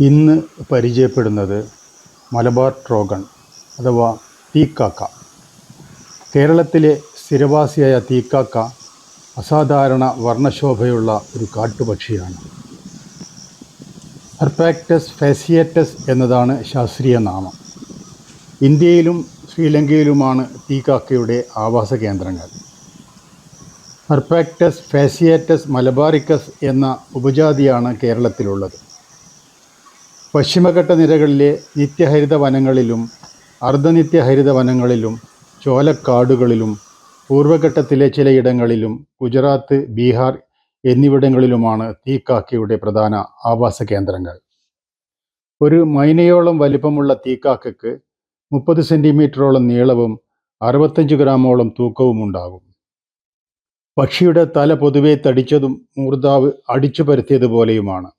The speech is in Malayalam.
ഇന്ന് പരിചയപ്പെടുന്നത് മലബാർ ട്രോഗൺ അഥവാ തീക്കാക്ക. കേരളത്തിലെ സ്ഥിരവാസിയായ തീക്കാക്ക അസാധാരണ വർണ്ണശോഭയുള്ള ഒരു കാട്ടുപക്ഷിയാണ്. ഹെർപാക്ടസ് ഫാസിയേറ്റസ് എന്നതാണ് ശാസ്ത്രീയ നാമം. ഇന്ത്യയിലും ശ്രീലങ്കയിലുമാണ് തീക്കാക്കയുടെ ആവാസ കേന്ദ്രങ്ങൾ. ഹെർപാക്ടസ് ഫാസിയേറ്റസ് മലബാറിക്കസ് എന്ന ഉപജാതിയാണ് കേരളത്തിലുള്ളത്. പശ്ചിമഘട്ട നിരകളിലെ നിത്യഹരിത വനങ്ങളിലും അർദ്ധനിത്യഹരിത വനങ്ങളിലും ചോലക്കാടുകളിലും പൂർവ്വഘട്ടത്തിലെ ചിലയിടങ്ങളിലും ഗുജറാത്ത്, ബീഹാർ എന്നിവിടങ്ങളിലുമാണ് തീക്കാക്കയുടെ പ്രധാന ആവാസ കേന്ദ്രങ്ങൾ. ഒരു മൈനയോളം വലിപ്പമുള്ള തീക്കാക്കയ്ക്ക് 30 സെൻറ്റിമീറ്ററോളം നീളവും 65 ഗ്രാമോളം തൂക്കവും ഉണ്ടാകും. പക്ഷിയുടെ തല പൊതുവെ തടിച്ചതും മൂർധാവ് അടിച്ചു പരത്തിയതുപോലെയുമാണ്.